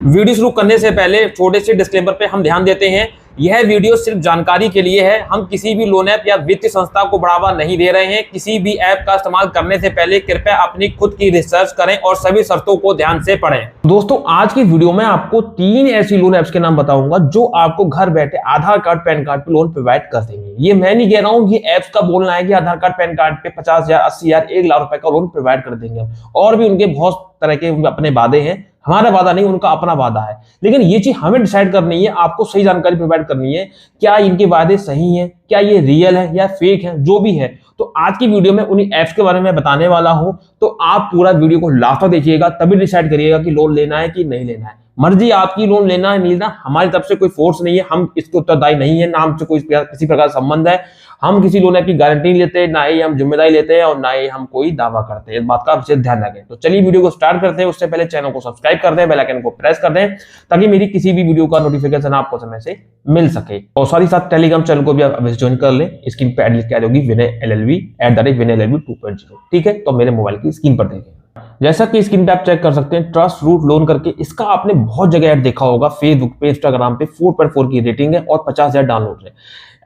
Video शुरू करने से पहले छोटे से डिस्क्लेमर पे हम ध्यान देते हैं। यह वीडियो सिर्फ जानकारी के लिए है। हम किसी भी लोन ऐप या वित्तीय संस्था को बढ़ावा नहीं दे रहे हैं। किसी भी ऐप का इस्तेमाल करने से पहले कृपया अपनी खुद की रिसर्च करें और सभी शर्तों को ध्यान से पढ़ें। दोस्तों, आज की वीडियो में आपको 3 ऐसी लोन ऐप्स के नाम बताऊंगा जो आपको घर बैठे आधार कार्ड पैन कार्ड पे लोन प्रोवाइड कर देंगे। ये मैं नहीं कह रहा हूँ, ये ऐप्स का बोलना है कि आधार कार्ड पैन कार्ड पे 50,000, 80,000, 1 लाख रुपए का लोन प्रोवाइड कर देंगे। और भी उनके बहुत तरह के अपने वादे हैं। हमारा वादा नहीं, उनका अपना वादा है। लेकिन ये चीज हमें डिसाइड करनी है, आपको सही जानकारी प्रोवाइड करनी है। क्या इनके वादे सही हैं, क्या ये रियल है या फेक है, जो भी है। तो आज की वीडियो में उन्हीं ऐप्स के बारे में बताने वाला हूं। तो आप पूरा वीडियो को लास्ट तक देखिएगा, तभी डिसाइड करिएगा कि लोन लेना है कि नहीं लेना है। मर्जी आपकी, लोन लेना है नहीं लेना, हमारी तरफ से कोई फोर्स नहीं है। हम इसके उत्तरदायी नहीं है, ना हमसे कोई किसी प्रकार का संबंध है। हम किसी लोन ऐप की गारंटी नहीं लेते, ना ही हम जिम्मेदारी लेते हैं और ना ही हम कोई दावा करते हैं। इस बात का विशेष ध्यान रखें। तो चलिए वीडियो को स्टार्ट करते हैं। उससे पहले चैनल को सब्सक्राइब कर दें, बेल आइकन को प्रेस कर दें, ताकि मेरी किसी भी वीडियो का नोटिफिकेशन आपको समय से मिल सके। और साथ ही साथ टेलीग्राम चैनल को भी आप अभी ज्वाइन कर लें। स्क्रीन पे एड लिख के आ जाएगी विनय LLB @विनय LLB 2.0। ठीक है, तो मेरे मोबाइल की स्क्रीन पर देखें। जैसा कि स्क्रीन पे आप चेक कर सकते हैं, ट्रस्ट रूट लोन करके, इसका आपने बहुत जगह ऐड देखा होगा। फेसबुक पे, इंस्टाग्राम पे 4.4 की रेटिंग है और 50,000 डाउनलोड है।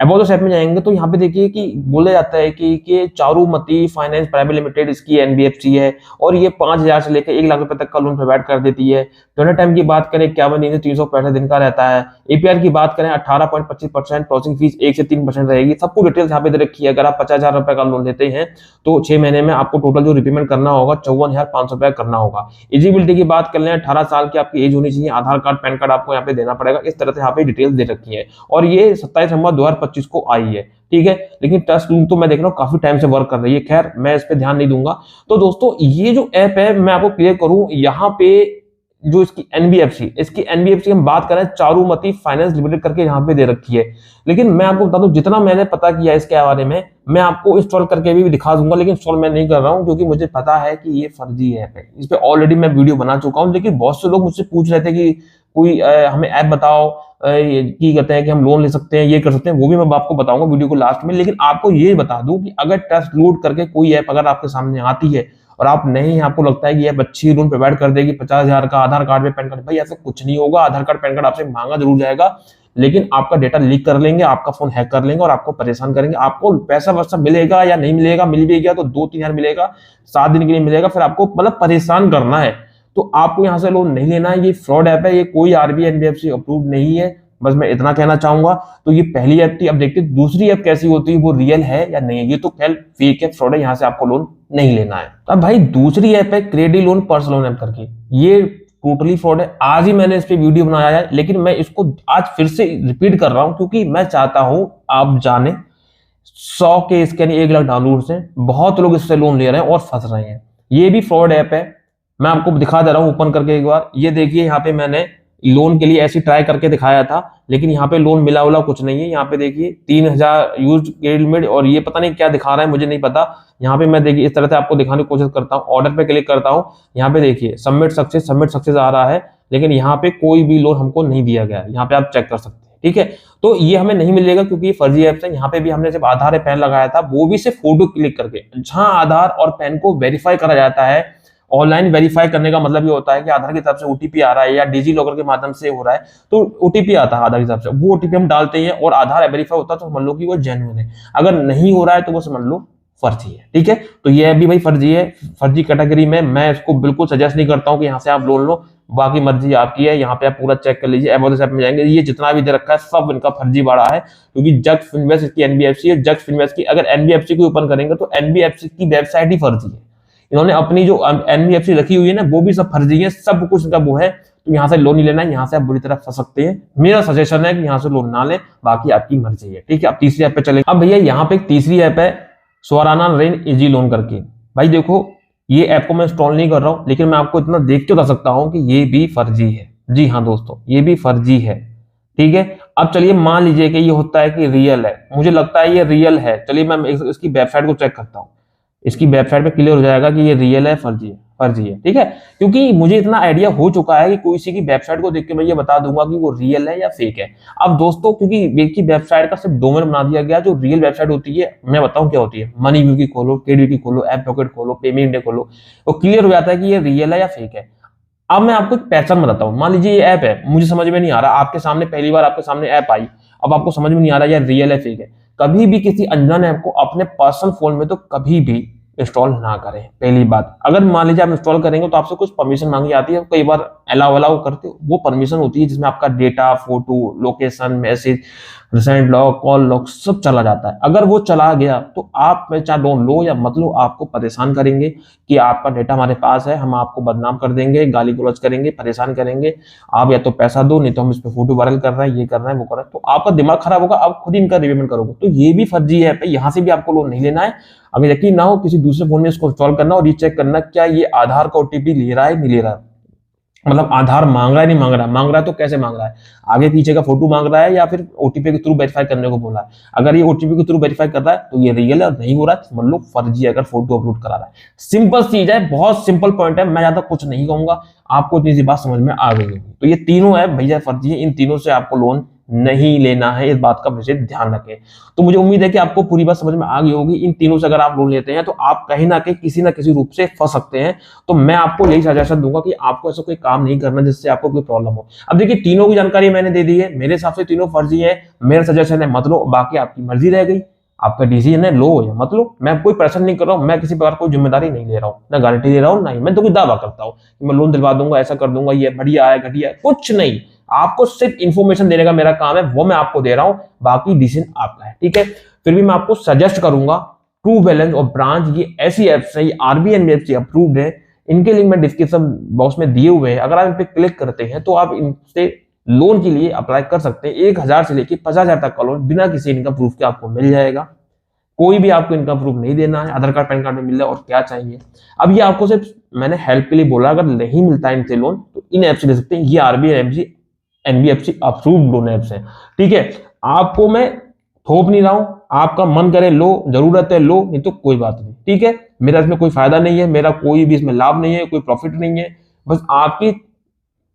अबाउट अस ऐप में जाएंगे तो यहाँ पे देखिए कि बोला जाता है कि चारुमती फाइनेंस प्राइवेट लिमिटेड इसकी NBFC है और ये 5,000 से लेकर 1 लाख रुपए तक का लोन प्रोवाइड कर देती है। पेमेंट टाइम की बात करें 51 दिन से 365 दिन का रहता है। APR की बात करें 18.25%, प्रोसेसिंग फीस 1 से 3% रहेगी। सबको डिटेल्स यहाँ पे दे रखी है। अगर आप 50,000 रुपए का लोन लेते हैं तो 6 महीने में आपको टोटल जो रिपेमेंट करना होगा 54,500 रुपए करना होगा। एलिजिबिलिटी की बात कर लें, 18 साल की आपकी एज होनी चाहिए। आधार कार्ड पैन कार्ड आपको यहाँ पे देना पड़ेगा। इस तरह से यहाँ पे डिटेल्स दे रखी है और ये 27 नवंबर 2025 को आई है। ठीक है, लेकिन ट्रस्ट रूट तो मैं देख रहा हूँ काफी टाइम से वर्क कर रही है। खैर, मैं इस पे ध्यान नहीं दूंगा। तो दोस्तों, ये जो ऐप है मैं आपको क्लियर करूं, यहाँ पे जो इसकी NBFC हम बात करें, चारुमती फाइनेंस लिमिटेड करके यहाँ पे दे रखी है। लेकिन मैं आपको बता दूं, जितना मैंने पता किया इसके बारे में, मैं आपको इंस्टॉल करके भी दिखा दूंगा। लेकिन इंस्टॉल मैं नहीं कर रहा हूँ क्योंकि मुझे पता है कि ये फर्जी ऐप है। इस पे ऑलरेडी मैं वीडियो बना चुका हूँ। लेकिन बहुत से लोग मुझसे पूछ रहे थे कि कोई हमें ऐप बताओ की कहते हैं कि हम लोन ले सकते हैं, ये कर सकते हैं। वो भी मैं आपको बताऊंगा वीडियो को लास्ट में। लेकिन आपको ये बता दूं कि अगर ट्रस्ट रूट करके कोई ऐप अगर आपके सामने आती है और आप नहीं, आपको लगता है कि ऐप अच्छी लोन प्रोवाइड कर देगी 50,000 का आधार कार्ड पे पैन कार्ड, भाई ऐसा कुछ नहीं होगा। आधार कार्ड पैन कार्ड आपसे मांगा जरूर जाएगा, लेकिन आपका डेटा लीक कर लेंगे, आपका फोन हैक कर लेंगे और आपको परेशान करेंगे। आपको पैसा वैसा मिलेगा या नहीं मिलेगा, मिल भी गया तो 2-3 हजार मिलेगा, 7 दिन के लिए मिलेगा, फिर आपको मतलब परेशान करना है। तो आपको यहाँ से लोन नहीं लेना है। ये फ्रॉड ऐप है, ये कोई RBI NBFC अप्रूव नहीं है। बस मैं इतना कहना चाहूंगा। तो ये पहली ऐप थी। अब देखते हैं दूसरी ऐप कैसी होती है, वो रियल है या नहीं है। ये तो खैर फेक है, फ्रॉड है, यहाँ से आपको लोन नहीं लेना है। अब भाई दूसरी ऐप है credit loan personal loan app करके। ये टोटली फ्रॉड है। आज ही मैंने इस पे वीडियो बनाया है, लेकिन मैं इसको आज फिर से रिपीट कर रहा हूं क्योंकि मैं चाहता हूं आप जाने 100 के इसके 1 लाख डाउनलोड से बहुत लोग इससे लोन ले रहे हैं और फंस रहे हैं। ये भी फ्रॉड ऐप है। मैं आपको दिखा दे रहा हूं ओपन करके एक बार। ये देखिए, यहाँ पे मैंने लोन के लिए ऐसी ट्राई करके दिखाया था, लेकिन यहाँ पे लोन मिला वाला कुछ नहीं है। यहाँ पे देखिए 3,000 यूज क्रेडिट लिमिट और ये पता नहीं क्या दिखा रहा है, मुझे नहीं पता। यहाँ पे मैं देखिए इस तरह से आपको दिखाने की कोशिश करता हूँ। ऑर्डर पे क्लिक करता हूँ, यहाँ पे देखिए सबमिट सक्सेस आ रहा है, लेकिन यहाँ पे कोई भी लोन हमको नहीं दिया गया है। यहाँ पे आप चेक कर सकते हैं। ठीक है, तो ये हमें नहीं मिलेगा क्योंकि ये फर्जी ऐप है। यहाँ पे भी हमने सिर्फ आधार पैन लगाया था, वो भी सिर्फ फोटो क्लिक करके। जहां आधार और पैन को वेरीफाई करा जाता है, ऑनलाइन वेरीफाई करने का मतलब ये होता है कि आधार की तरफ से OTP आ रहा है या डिजी लॉकर के माध्यम से हो रहा है, तो OTP आता है आधार की तरफ से। वो OTP हम डालते हैं और आधार वेरीफाई होता है तो समझ लो कि वो जेन्युइन है। अगर नहीं हो रहा है तो वो समझ लो फर्जी है। ठीक है, तो ये भी भाई फर्जी है। फर्जी कैटेगरी में मैं इसको बिल्कुल सजेस्ट नहीं करता हूँ कि यहाँ से आप लोन लो। बाकी मर्जी आपकी है। यहाँ पे आप पूरा चेक कर लीजिए। अबाउट अस ऐप में जाएंगे, ये जितना भी दे रखा है सब इनका फर्जी बाड़ा है। क्योंकि जक्स फिनवेस्ट इसकी NBFC है। जक्स फिनवेस्ट की अगर NBFC को ओपन करेंगे तो NBFC की वेबसाइट ही फर्जी है। इन्होंने अपनी जो NBFC रखी हुई है ना, वो भी सब फर्जी है। सब कुछ इनका वो है। तो यहाँ से लोन नहीं लेना है, यहाँ से आप बुरी तरह फंस सकते हैं। मेरा सजेशन है कि यहाँ से लोन ना ले, बाकी आपकी मर्जी है। ठीक है, अब तीसरी ऐप पे चलेंगे। अब भैया यहाँ पे एक तीसरी ऐप है स्वराना रेन इजी लोन करके। भाई देखो, ये ऐप को मैं इंस्टॉल नहीं कर रहा हूँ, लेकिन मैं आपको इतना देख के बता सकता हूँ कि ये भी फर्जी है। जी हाँ दोस्तों, ये भी फर्जी है। ठीक है, अब चलिए मान लीजिए कि ये होता है कि रियल है। मुझे लगता है ये रियल है। चलिए मैं इसकी वेबसाइट को चेक करता हूँ। इसकी वेबसाइट पे क्लियर हो जाएगा कि ये रियल है फर्जी है। ठीक है, क्योंकि मुझे इतना आइडिया हो चुका है कि कोई सी की वेबसाइट को देख के मैं ये बता दूंगा कि वो रियल है या फेक है। अब दोस्तों, क्योंकि एक ही वेबसाइट का सिर्फ डोमेन बना दिया गया, जो रियल वेबसाइट होती है मैं बताऊं क्या होती है। मनी व्यू की खोलो, KDT खोलो, ऐप पॉकेट खोलो, पेमेंट खोलो, वो क्लियर हो जाता है कि ये रियल है या फेक है। अब मैं आपको एक पैटर्न बताता हूँ। मान लीजिए ये ऐप है, मुझे समझ में नहीं आ रहा, आपके सामने पहली बार आपके सामने ऐप आई, अब आपको समझ में नहीं आ रहा यार रियल है फेक है। कभी भी किसी अनजान ऐप को अपने पर्सनल फोन में तो कभी भी इंस्टॉल ना करें। पहली बात, अगर मान लीजिए आप इंस्टॉल करेंगे तो आपसे कुछ परमिशन मांगी जाती है, कई बार अलाउ अलाउ करते हो, वो परमिशन होती है जिसमें आपका data, photo, location, message, recent log, call log सब चला जाता है। अगर वो चला गया तो आप में चाहे लोन लो या मत लो, आपको परेशान करेंगे कि आपका डेटा हमारे पास है, हम आपको बदनाम कर देंगे, गाली गलौज करेंगे, परेशान करेंगे, आप या तो पैसा दो नहीं तो हम इस पे फोटो वायरल कर रहे हैं, ये कर रहे हैं, वो कर रहे हैं, तो आपका दिमाग खराब होगा, आप खुद इनका रिपेमेंट करोगे। तो ये भी फर्जी ऐप है, यहाँ से भी आपको लोन नहीं लेना है। अगर यकीन ना हो, किसी दूसरे फोन में इसको इंस्टॉल करना और ये चेक करना क्या ये आधार का ओटीपी ले रहा है नहीं ले रहा है, मतलब आधार मांग रहा है नहीं मांग रहा है तो कैसे मांग रहा है, आगे पीछे का फोटो मांग रहा है या फिर ओटीपी के थ्रू वेरीफाई करने को बोला है। अगर ये ओटीपी के थ्रू वेरीफाई कर रहा है तो ये रियल है, और नहीं हो रहा है तो समझ लो फर्जी है, अगर फोटो अपलोड करा रहा है। सिंपल चीज है, बहुत सिंपल पॉइंट है, मैं ज्यादा कुछ नहीं कहूंगा, आपको इतनी सी बात समझ में आ गई होगी। तो ये तीनों है भैया फर्जी है, इन तीनों से आपको लोन नहीं लेना है, इस बात का विशेष ध्यान रखें। तो मुझे उम्मीद है कि आपको पूरी बात समझ में आ गई होगी। इन तीनों से अगर आप लोन लेते हैं तो आप कहीं ना कहीं किसी ना किसी रूप से फंस सकते हैं। तो मैं आपको यही सजेशन दूंगा कि आपको ऐसा कोई काम नहीं करना जिससे आपको कोई प्रॉब्लम हो। अब देखिए तीनों की जानकारी मैंने दे दी है, मेरे हिसाब से तीनों फर्जी है, मेरा सजेशन है मत लो, बाकी आपकी मर्जी रह गई, आपका डिसीजन है, लो या मत लो। मैं कोई प्रेशर नहीं कर रहा हूँ, मैं किसी प्रकार कोई जिम्मेदारी नहीं ले रहा हूँ, ना गारंटी ले रहा हूँ, ना ही मैं तो कोई दावा करता हूँ कि मैं लोन दिलवा दूंगा, ऐसा कर दूंगा, ये बढ़िया है घटिया है, कुछ नहीं। आपको सिर्फ इंफॉर्मेशन देने का मेरा काम है, वो मैं आपको दे रहा हूं, बाकी डिसीजन आपका है, ठीक है। फिर भी मैं आपको सजेस्ट करूंगा ट्रू बैलेंस और ब्रांच, ये ऐसी एप्स है, ये आरबीआई एनबीएफसी अप्रूव्ड है, इनके लिंक मैं डिस्क्रिप्शन बॉक्स में दिए हुए हैं। अगर आप इन पे क्लिक करते हैं तो आप इनसे लोन के लिए अप्लाई कर सकते हैं। 1000 से लेकर 50,000 तक का लोन बिना किसी इनकम प्रूफ के आपको मिल जाएगा। कोई भी आपको इनकम प्रूफ नहीं देना है, आधार कार्ड पैन कार्ड में मिल रहा है और क्या चाहिए। अब ये आपको सिर्फ मैंने हेल्प के लिए बोला, अगर नहीं मिलता है इनसे लोन तो इन ऐप से ले सकते हैं, ये RBI NBFC approved loan apps हैं, ठीक है। आपको मैं थोप नहीं रहा हूं, आपका मन करे लो, जरूरत है लो, नहीं तो कोई बात नहीं, ठीक है। मेरा इसमें कोई फायदा नहीं है, मेरा कोई भी इसमें लाभ नहीं है, कोई प्रॉफिट नहीं है, बस आपकी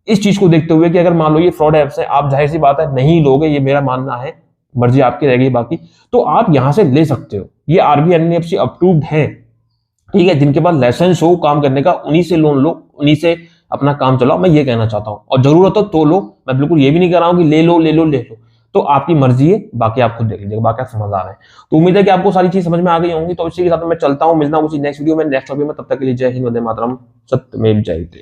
इस चीज को देखते हुए कि अगर मान लो ये फ्रॉड ऐप्स है, आप जाहिर सी बात है नहीं लोगे, ये मेरा मानना है, मर्जी आपकी रहेगी बाकी, तो आप यहां से ले सकते हो। ये आरबीआई एनबीएफसी अप्रूव्ड है, ठीक है। जिनके पास लाइसेंस हो काम करने का, उन्हीं से लोन लो, उन्हीं से अपना काम चलाओ, मैं ये कहना चाहता हूं। और जरूरत हो तो लो, मैं बिल्कुल ये भी नहीं कह रहा हूं कि ले लो ले लो ले लो, तो आपकी मर्जी है, बाकी आप खुद देख लीजिएगा, बाकी आप समझदार हैं। तो उम्मीद है कि आपको सारी चीज समझ में आ गई होंगी। तो इसी के साथ मैं चलता हूं, मिलता हूं उसी नेक्स्ट वीडियो में, नेक्स्ट टॉपिक में, तब तक के लिए जय हिंद, वंदे मातरम, सत्यमेव जयते।